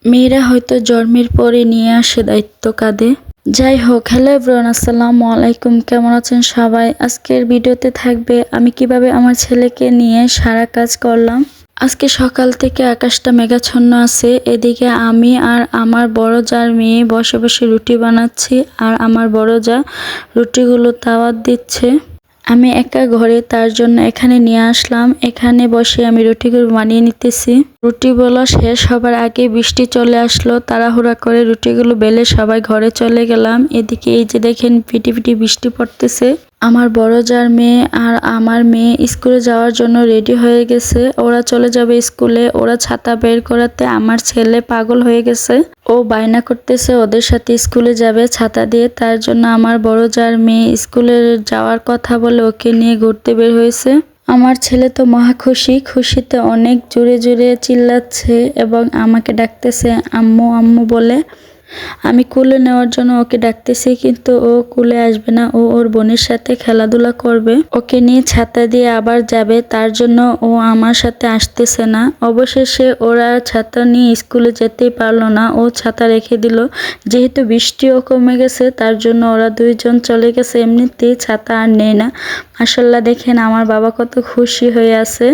মেয়েরা হয়তো জন্মের পরে নিয়ে আসে দায়িত্ব কাঁধে। যাই হোক, হ্যালো এভরিওয়ান, আসসালামু আলাইকুম। কেমন আছেন সবাই? আজকের ভিডিওতে থাকবে আমি কিভাবে আমার ছেলেকে নিয়ে সারা কাজ করলাম। আজকে সকাল থেকে আকাশটা মেঘাচ্ছন্ন আছে। এদিকে আমি আর আমার বড় জার মেয়ে বসে বসে রুটি বানাচ্ছি, আর আমার বড় জা রুটিগুলো তাওয়াত দিচ্ছে। আমি একা ঘরে, তার জন্য এখানে নিয়ে আসলাম। এখানে বসে আমি রুটিগুলো বানিয়ে নিতেছি। রুটি বেলা শেষ হবার আগে বৃষ্টি চলে আসলো। তাড়াহুড়া করে রুটিগুলো বেলে সবাই ঘরে চলে গেলাম। এদিকে এই যে দেখেন, পিটি পিটি বৃষ্টি পড়তেছে। আমার বড় জার মেয়ে আর আমার মেয়ে স্কুলে যাওয়ার জন্য রেডি হয়ে গেছে। ওরা চলে যাবে স্কুলে। ওরা ছাতা বের করাতে আমার ছেলে পাগল হয়ে গেছে। ও বায়না করতেছে ওদের সাথে স্কুলে যাবে ছাতা দিয়ে। তার জন্য আমার বড় জার মেয়ে স্কুলে যাওয়ার কথা বলে ওকে নিয়ে ঘুরতে বের হয়েছে। আমার ছেলে তো মহা খুশি, খুশিতে অনেক জোরে জোরে চিল্লাচ্ছে এবং আমাকে ডাকতেছে আম্মু আম্মু বলে। আমি কুলে নেওয়ার জন্য ওকে ডাকতেছি, কিন্তু ও কুলে আসবে না। ও ওর বোনের সাথে খেলাধুলা করবে। ওকে নিয়ে ছাতা দিয়ে আবার যাবে, তার জন্য ও আমার সাথে আসতেছে না। অবশেষে ওরা ছাতা নিয়ে স্কুলে যেতেই পারলো না। ও ছাতা রেখে দিল। যেহেতু বৃষ্টিও কমে গেছে, তার জন্য ওরা দুইজন চলে গেছে। এমনিতেই ছাতা আর নেই না। মাশাআল্লাহ, দেখেন আমার বাবা কত খুশি হয়ে আছে।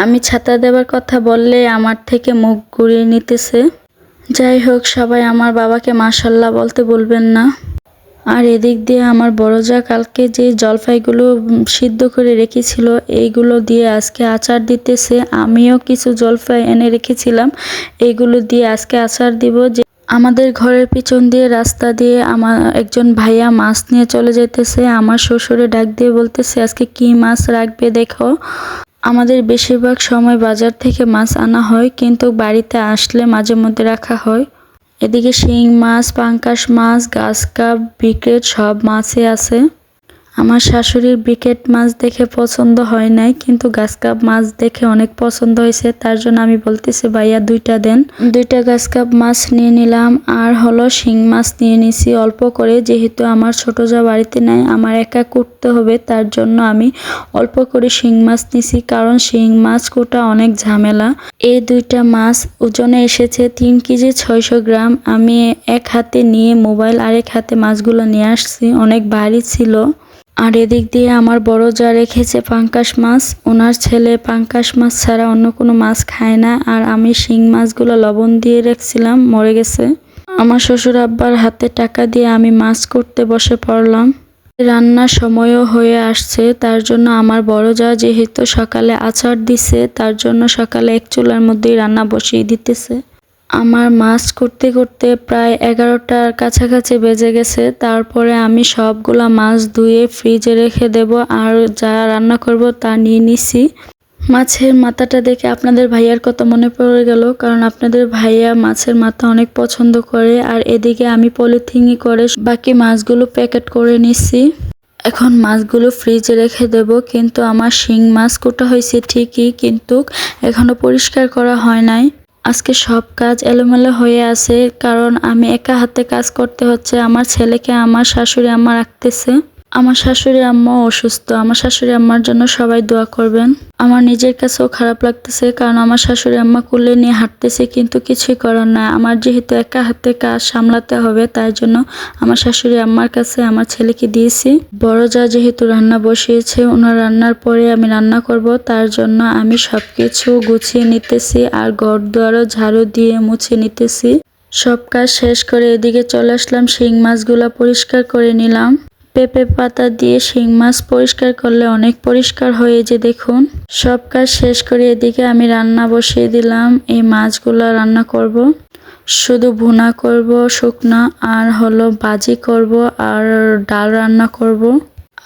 আমি ছাতা দেওয়ার কথা বললে আমার থেকে মুখ ঘুরিয়ে নিতেছে। যাই হোক, সবাই আমার বাবাকে মাশাআল্লাহ বলতে বলবেন না। আর এদিক দিয়ে আমার বড় জা কালকে যে জলপাইগুলো সিদ্ধ করে রেখেছিল, এইগুলো দিয়ে আজকে আচার দিতেছে। আমিও কিছু জলপাই এনে রেখেছিলাম, এইগুলো দিয়ে আজকে আচার দিব। যে আমাদের ঘরের পিছন দিয়ে রাস্তা দিয়ে আমার একজন ভাইয়া মাছ নিয়ে চলে যেতেছে। আমার শ্বশুরে ডাক দিয়ে বলতেছে আজকে কি মাছ রাখবে দেখো। আমাদের বেশিরভাগ সময় বাজার থেকে মাছ আনা হয়, কিন্তু বাড়িতে আসলে মাঝে মধ্যে রাখা হয়। এদিকে শিং মাছ, পাঙ্কাশ মাছ, গাছ কাপ, ব্রিকেট সব মাছই আছে। আমার শাশুড়ির ব্রিকেট মাছ দেখে পছন্দ হয় নাই, কিন্তু গাছ কাপ মাছ দেখে অনেক পছন্দ হয়েছে। তার জন্য আমি বলতেছি ভাইয়া দুইটা দেন। দুইটা গাছ কাপ মাছ নিয়ে নিলাম। আর হলো শিং মাছ নিয়ে নিছি অল্প করে, যেহেতু আমার ছোট যা বাড়িতে নাই, আমার একা কুটতে হবে। তার জন্য আমি অল্প করে শিং মাছ নিছি, কারণ শিং মাছ কুটা অনেক ঝামেলা। এই দুইটা মাছ ওজনে এসেছে 3 কেজি 600 গ্রাম। আমি এক হাতে নিয়ে মোবাইল, আরেক হাতে মাছগুলো নিয়ে আসছি, অনেক ভারী ছিল। আর এদিক দিয়ে আমার বড় যা রেখেছে পাঙ্কাশ মাছ। ওনার ছেলে পাঙ্কাশ মাছ ছাড়া অন্য কোনো মাছ খায় না। আর আমি শিং মাছগুলো লবণ দিয়ে রাখছিলাম, মরে গেছে। আমার শ্বশুর আব্বার হাতে টাকা দিয়ে আমি মাছ করতে বসে পড়লাম। রান্নার সময়ও হয়ে আসছে, তার জন্য আমার বড় যা যেহেতু সকালে আচার দিছে, তার জন্য সকালে এক চুলার মধ্যেই রান্না বসিয়ে দিতেছে। আমার মাছ করতে করতে প্রায় 11টার কাছাকাছি বেজে গেছে। তারপরে আমি সবগুলা মাছ ধুয়ে ফ্রিজে রেখে দেব, আর যা রান্না করব তা নিয়ে নিছি। মাছের মাথাটা দেখে আপনাদের ভাইয়ার কথা মনে পড়ে গেল, কারণ আপনাদের ভাইয়া মাছের মাথা অনেক পছন্দ করে। আর এদিকে আমি পলিথিনে করে বাকি মাছগুলো প্যাকেট করে নিছি। এখন মাছগুলো ফ্রিজে রেখে দেব। কিন্তু আমার শিং মাছ কোটা হয়েছে ঠিকই, কিন্তু এখনো পরিষ্কার করা হয় নাই। আজকে সব কাজ এলোমেলো হয়ে আছে, কারণ আমি একা হাতে কাজ করতে হচ্ছে। আমার ছেলেকে আমার শাশুড়ি আম্মা রাখতেছে। আমার শাশুড়ি আম্মা অসুস্থ। আমার শাশুড়ি আম্মার জন্য সবাই দোয়া করবেন। আমার নিজের কাছেও খারাপ লাগতেছে, কারণ আমার শাশুড়ি আম্মা কোলে নিয়ে হাঁটতেছে, কিন্তু কিছুই করার না। আমার যেহেতু একা হাতে কাজ সামলাতে হবে, তাই জন্য আমার শাশুড়ি আম্মার কাছে আমার ছেলেকে দিয়েছি। বড় যা যেহেতু রান্না বসিয়েছে, ওনার রান্নার পরে আমি রান্না করব, তার জন্য আমি সবকিছু গুছিয়ে নিতেছি। আর ঘর দুয়ারও ঝাড়ু দিয়ে মুছে নিতেছি। সব কাজ শেষ করে এদিকে চলে আসলাম, শিং মাছগুলো পরিষ্কার করে নিলাম। পেঁপে পাতা দিয়ে শিং মাছ পরিষ্কার করলে অনেক পরিষ্কার হয়ে, যে দেখুন। সব কাজ শেষ করে এদিকে আমি রান্না বসিয়ে দিলাম। এই মাছগুলো রান্না করব, শুধু ভুনা করব শুকনা, আর হলো ভাজি করব, আর ডাল রান্না করব।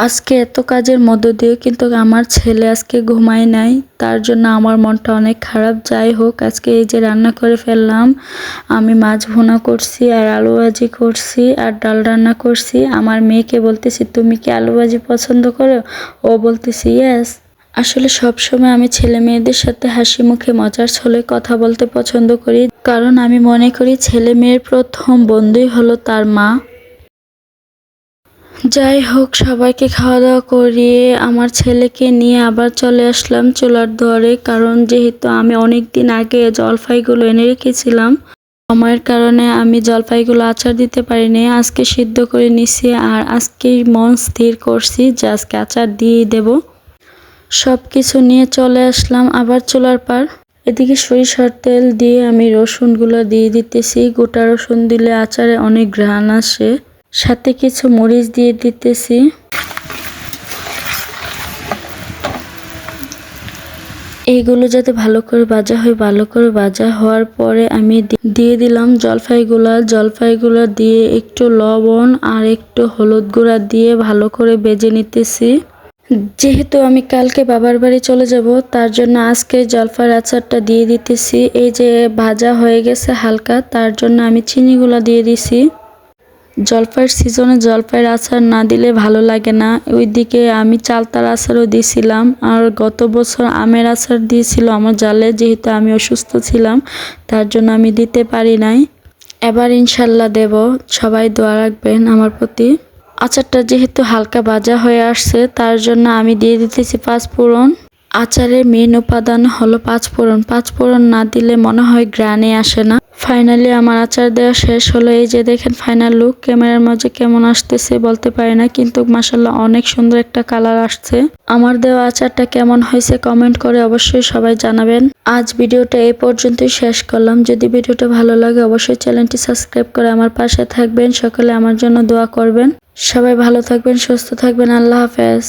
আজকে এত কাজের মধ্য দিয়ে কিন্তু আমার ছেলে আজকে ঘুমায় নাই, তার জন্য আমার মনটা অনেক খারাপ। যাই হোক, আজকে এই যে রান্না করে ফেললাম। আমি মাছ ভুনা করছি, আর আলু ভাজি করছি, আর ডাল রান্না করছি। আমার মেয়েকে বলতেছি তুমি কি আলু ভাজি পছন্দ করো? ও বলতেছি ইয়েস। আসলে সবসময় আমি ছেলে মেয়েদের সাথে হাসি মুখে মজার ছলে কথা বলতে পছন্দ করি, কারণ আমি মনে করি ছেলে মেয়ের প্রথম বন্ধুই হলো তার মা। যাই হোক, সবাইকে খাওয়া দাওয়া করিয়ে আমার ছেলেকে নিয়ে আবার চলে আসলাম চুলার ধরে, কারণ যেহেতু আমি অনেক দিন আগে জলপাইগুলো এনে রেখেছিলাম। সময়ের কারণে আমি জলপাইগুলো আচার দিতে পারিনি, আজকে সিদ্ধ করে নিছি আর আজকেই মন স্থির করছি যে আজকে আচার দিয়েই দেব। সব কিছু নিয়ে চলে আসলাম আবার চুলার পার। এদিকে সরিষার তেল দিয়ে আমি রসুনগুলো দিয়ে দিতেছি। গোটা রসুন দিলে আচারে অনেক ঘ্রাণ আসে। সাথে কিছু মরিচ দিয়ে দিতেছি। এইগুলো যাতে ভালো করে ভাজা হয়, ভালো করে ভাজা হওয়ার পরে আমি দিয়ে দিলাম জলপাইগুলা দিয়ে একটু লবণ আর একটু হলুদ গুঁড়া দিয়ে ভালো করে ভেজে নিতেছি। যেহেতু আমি কালকে বাবার বাড়ি চলে যাব, তার জন্য আজকে জলপাইয়ের আচারটা দিয়ে দিতেছি। এই যে ভাজা হয়ে গেছে হালকা, তার জন্য আমি চিনিগুলো দিয়ে দিছি। জলপাইয়ের সিজনে জলপাইয়ের আচার না দিলে ভালো লাগে না। ওইদিকে আমি চালতার আচারও দিয়েছিলাম আর গত বছর আমের আচার দিয়েছিল আমার জালে, যেহেতু আমি অসুস্থ ছিলাম তার জন্য আমি দিতে পারি নাই। এবার ইনশাল্লাহ দেব, সবাই দোয়া রাখবেন আমার প্রতি। আচারটা যেহেতু হালকা ভাজা হয়ে আসছে তার জন্য আমি দিয়ে দিতেছি পাঁচফোড়ন। আচারের মেন উপাদান হলো পাঁচফোড়ন। পাঁচফোড়ন না দিলে মনে হয় গ্রানে আসে না। ফাইনালি আমার আচার দেওয়া শেষ হলো। এই যে দেখেন ফাইনাল লুক, ক্যামেরার মাঝে কেমন আসতেছে বলতে পারি না, কিন্তু মাশাআল্লাহ অনেক সুন্দর একটা কালার আসছে। আমার দেওয়া আচারটা কেমন হয়েছে কমেন্ট করে অবশ্যই সবাই জানাবেন। আজ ভিডিওটা এই পর্যন্তই শেষ করলাম। যদি ভিডিওটা ভালো লাগে অবশ্যই চ্যানেলটি সাবস্ক্রাইব করে আমার পাশে থাকবেন। সকলে আমার জন্য দোয়া করবেন। সবাই ভালো থাকবেন, সুস্থ থাকবেন। আল্লাহ হাফেজ।